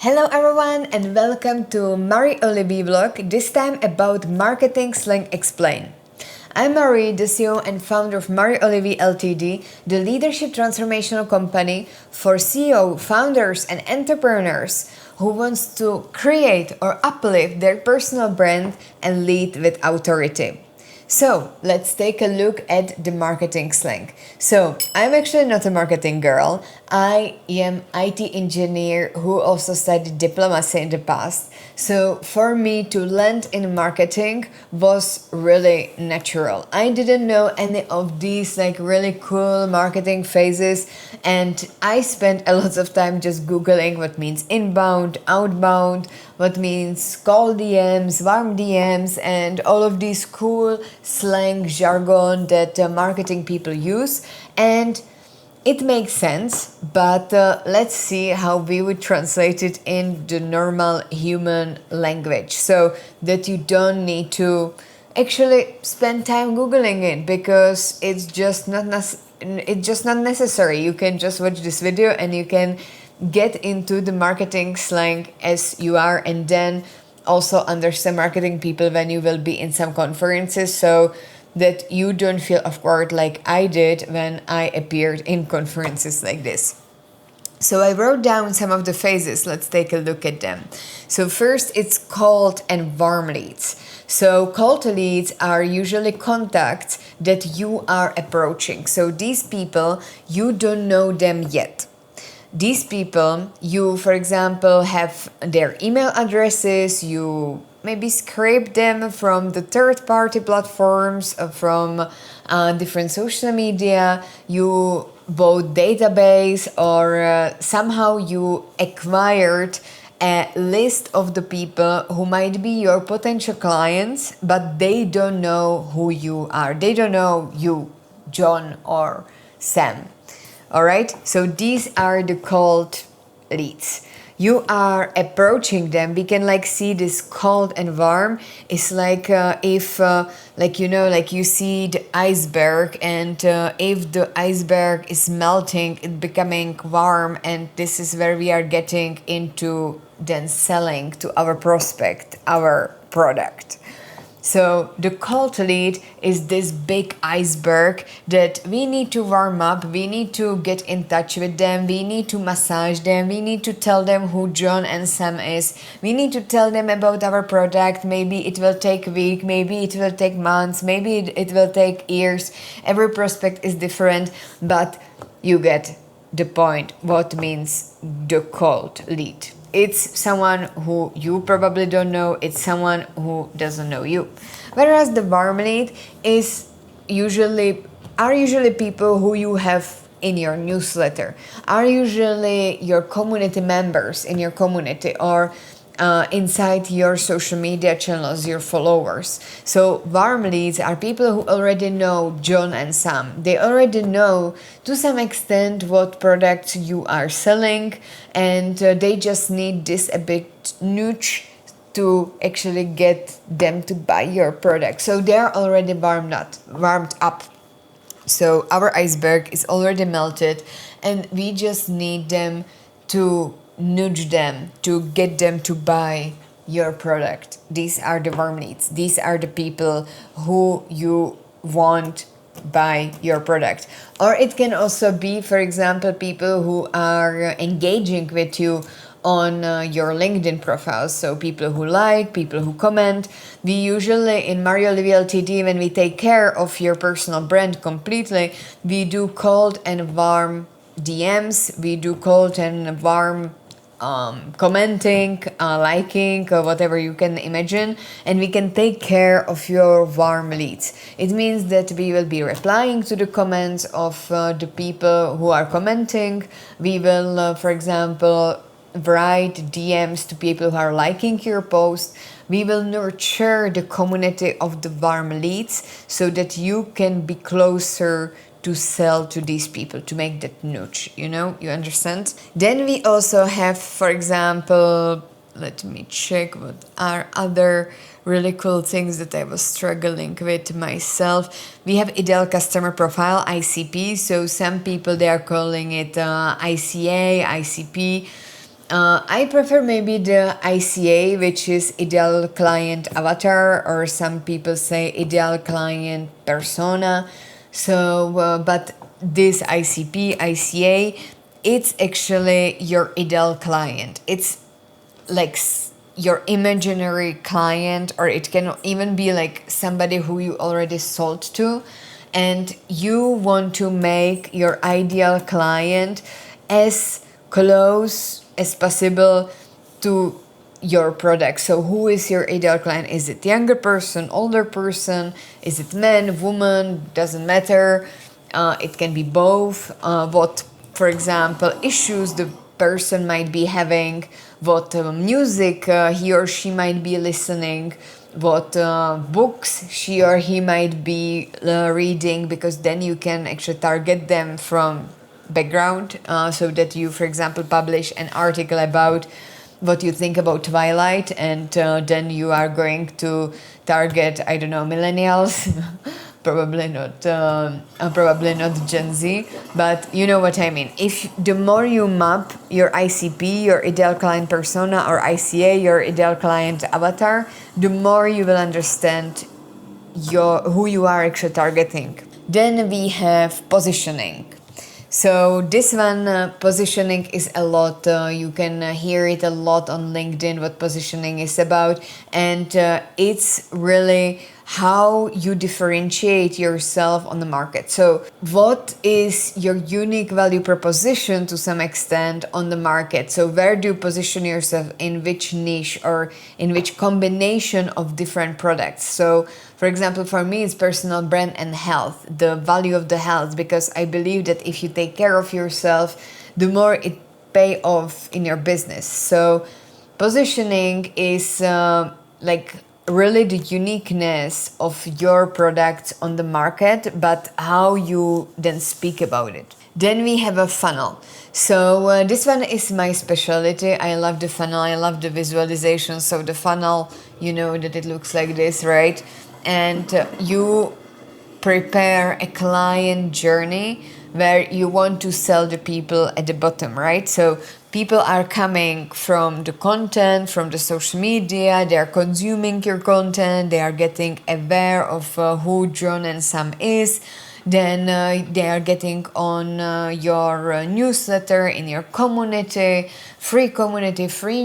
Hello everyone and welcome to Marie Olivier vlog, this time about marketing slang explain. I'm Marie, the CEO and founder of Marie Olivier Ltd, the leadership transformational company for CEO, founders and entrepreneurs who wants to create or uplift their personal brand and lead with authority. So let's take a look at the marketing slang. So I'm actually not a marketing girl. I am IT engineer who also studied diplomacy in the past. So for me to land in marketing was really natural. I didn't know any of these really cool marketing phases, and I spent a lot of time just googling what means inbound, outbound, what means cold DMs, warm DMs, and all of these cool slang jargon that marketing people use. And it makes sense, but let's see how we would translate it in the normal human language so that you don't need to actually spend time googling it, because it's just not necessary. You can just watch this video and you can get into the marketing slang as you are, and then also understand marketing people when you will be in some conferences, so that you don't feel awkward like I did when I appeared in conferences like this. So I wrote down some of the phases. Let's take a look at them. So first, it's cold and warm leads. So cold leads are usually contacts that you are approaching. So these people, you don't know them yet. These people, you, for example, have their email addresses, you maybe scrape them from the third-party platforms, from different social media, you bought database, or somehow you acquired a list of the people who might be your potential clients, but they don't know who you are. They don't know you, John or Sam. All right, so these are the cold leads. You are approaching them. We can see this cold and warm. It's like if you see the iceberg, and if the iceberg is melting, it's becoming warm, and this is where we are getting into then selling to our prospect our product. So the cold lead is this big iceberg that we need to warm up, we need to get in touch with them, we need to massage them, we need to tell them who John and Sam is, we need to tell them about our product. Maybe it will take a week, maybe it will take months, maybe it will take years. Every prospect is different, but you get the point what means the cold lead. It's someone who you probably don't know, it's someone who doesn't know you. Whereas the warm lead are usually people who you have in your newsletter, are usually your community members in your community, or inside your social media channels, your followers. So warm leads are people who already know John and Sam. They already know to some extent what products you are selling, and they just need this a bit nudge to actually get them to buy your product. So they're already warmed up. So our iceberg is already melted, and we just need them to nudge them to get them to buy your product. These are the warm leads. These are the people who you want buy your product. Or it can also be, for example, people who are engaging with you on your LinkedIn profile. So people who like, people who comment. We usually in Marie Olivier Ltd, when we take care of your personal brand completely, we do cold and warm DMs, we do cold and warm commenting, liking, or whatever you can imagine, and we can take care of your warm leads. It means that we will be replying to the comments of the people who are commenting. We will, for example, write DMs to people who are liking your post. We will nurture the community of the warm leads so that you can be closer to sell to these people, to make that nudge, you understand? Then we also have, for example, let me check what are other really cool things that I was struggling with myself. We have ideal customer profile, ICP. So some people, they are calling it ICA, ICP. I prefer maybe the ICA, which is ideal client avatar, or some people say ideal client persona. So, but this ICP, ICA, it's actually your ideal client. It's like your imaginary client, or it can even be like somebody who you already sold to, and you want to make your ideal client as close as possible to your product. So who is your ideal client? Is it younger person, older person? Is it man, woman? Doesn't matter. It can be both. What, for example, issues the person might be having, what music he or she might be listening, what books she or he might be reading, because then you can actually target them from background, so that you, for example, publish an article about what you think about Twilight, and then you are going to target, I don't know, millennials. Probably not Gen Z, but you know what I mean. If the more you map your ICP, your ideal client persona, or ICA, your ideal client avatar, the more you will understand who you are actually targeting. Then we have positioning. So this one, positioning is a lot. You can hear it a lot on LinkedIn, what positioning is about, and it's really how you differentiate yourself on the market. So what is your unique value proposition to some extent on the market? So where do you position yourself, in which niche or in which combination of different products? So for example, for me, it's personal brand and health, the value of the health, because I believe that if you take care of yourself, the more it pay off in your business. So positioning is like really the uniqueness of your product on the market, but how you then speak about it. Then we have a funnel. So this one is my specialty. I love the funnel. I love the visualization. So the funnel, you know that it looks like this, right? And you prepare a client journey where you want to sell the people at the bottom, right? So people are coming from the content, from the social media, they are consuming your content, they are getting aware of who John and Sam is. Then they are getting on your newsletter in your community, free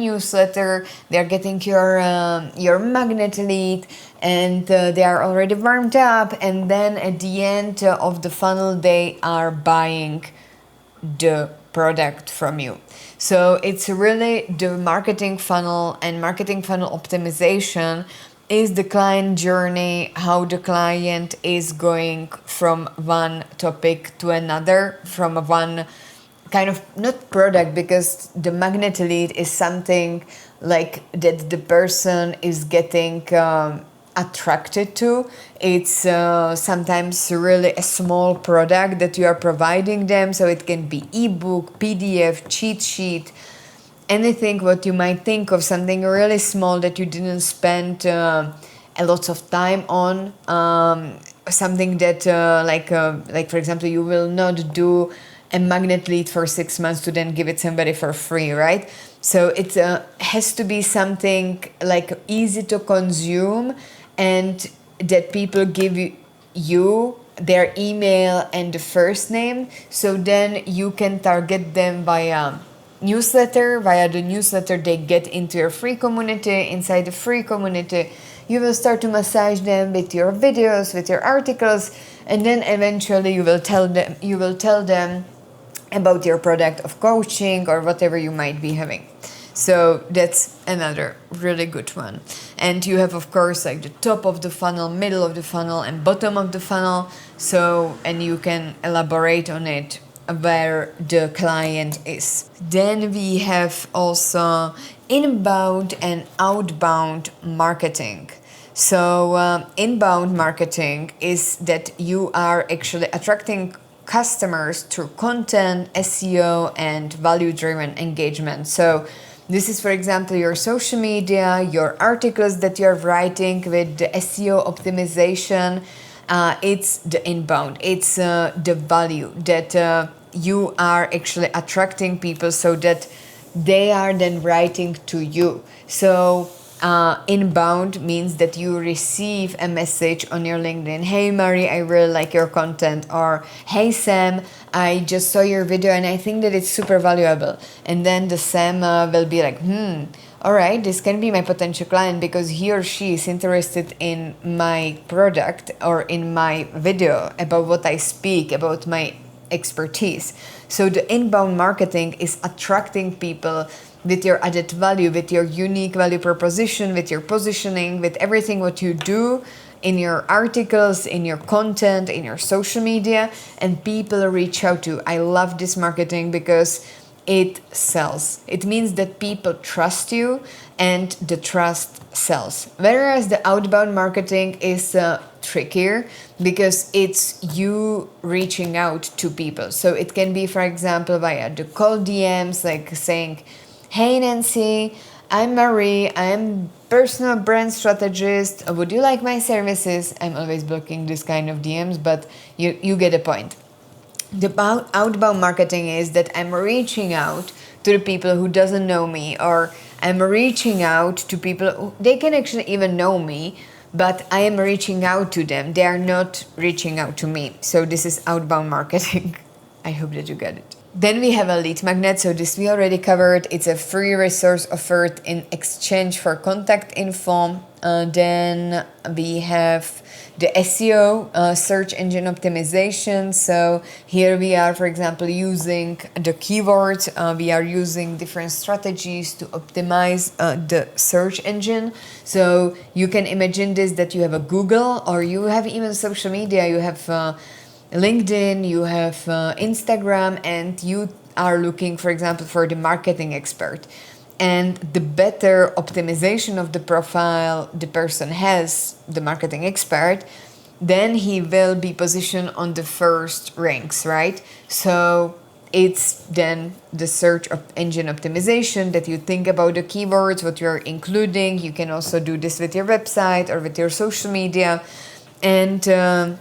newsletter. They are getting your magnet lead, and they are already warmed up. And then at the end of the funnel, they are buying the product from you. So it's really the marketing funnel, and marketing funnel optimization is the client journey, how the client is going from one topic to another, from one kind of, not product, because the magnet lead is something like that the person is getting attracted to. It's sometimes really a small product that you are providing them, so it can be ebook, PDF, cheat sheet, anything what you might think of, something really small that you didn't spend a lot of time on, something that like for example, you will not do a magnet lead for 6 months to then give it somebody for free, right? So it has to be something like easy to consume, and that people give you their email and the first name, so then you can target them via newsletter. Via the newsletter, they get into your free community. Inside the free community, you will start to massage them with your videos, with your articles, and then eventually you will tell them about your product of coaching or whatever you might be having. So that's another really good one. And you have, of course, like the top of the funnel, middle of the funnel, and bottom of the funnel. So, and you can elaborate on it where the client is. Then we have also inbound and outbound marketing. So inbound marketing is that you are actually attracting customers through content, SEO, and value-driven engagement. So this is, for example, your social media, your articles that you're writing with the SEO optimization. It's the inbound. It's the value that you are actually attracting people, so that they are then writing to you. So inbound means that you receive a message on your LinkedIn. Hey Mari, I really like your content. Or hey Sam, I just saw your video and I think that it's super valuable. And then the Sam will be like, all right, this can be my potential client because he or she is interested in my product or in my video about what I speak, about my expertise. So the inbound marketing is attracting people with your added value, with your unique value proposition, with your positioning, with everything what you do in your articles, in your content, in your social media, and people reach out to you. I love this marketing because it sells. It means that people trust you and the trust sells. Whereas the outbound marketing is trickier because it's you reaching out to people. So it can be, for example, via the cold DMs, like saying, hey Nancy, I'm Marie, I'm personal brand strategist. Would you like my services? I'm always blocking this kind of DMs, but you get the point. The outbound marketing is that I'm reaching out to the people who doesn't know me, or I'm reaching out to people who they can actually even know me, but I am reaching out to them. They are not reaching out to me. So this is outbound marketing. I hope that you get it. Then we have a lead magnet. So this we already covered. It's a free resource offered in exchange for contact info. Then we have the SEO, search engine optimization. So here we are, for example, using the keywords. We are using different strategies to optimize the search engine. So you can imagine this, that you have a Google, or you have even social media. You have LinkedIn, you have Instagram, and you are looking, for example, for the marketing expert. And the better optimization of the profile the person has, the marketing expert, then he will be positioned on the first ranks, right? So it's then the search engine optimization, that you think about the keywords, what you're including. You can also do this with your website or with your social media. And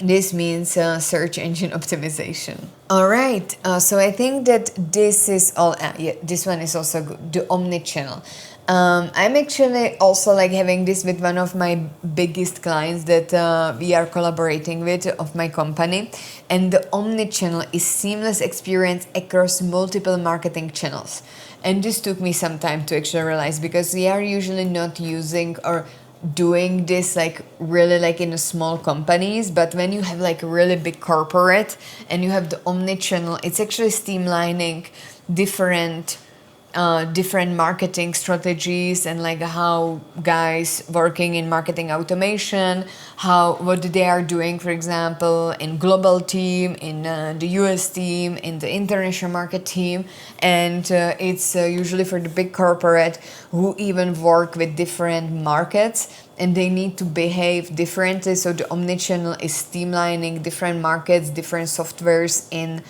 this means search engine optimization. All right, so I think that this is all. Yeah, this one is also good. The omni-channel. I'm actually also like having this with one of my biggest clients that we are collaborating with of my company, and the omni-channel is seamless experience across multiple marketing channels. And this took me some time to actually realize, because we are usually not using or doing this like really like in a small companies, but when you have like a really big corporate and you have the omni-channel, it's actually streamlining different marketing strategies, and like how guys working in marketing automation, what they are doing, for example, in global team, in the US team, in the international market team. And it's usually for the big corporate who even work with different markets, and they need to behave differently. So the omnichannel is streamlining different markets, different softwares in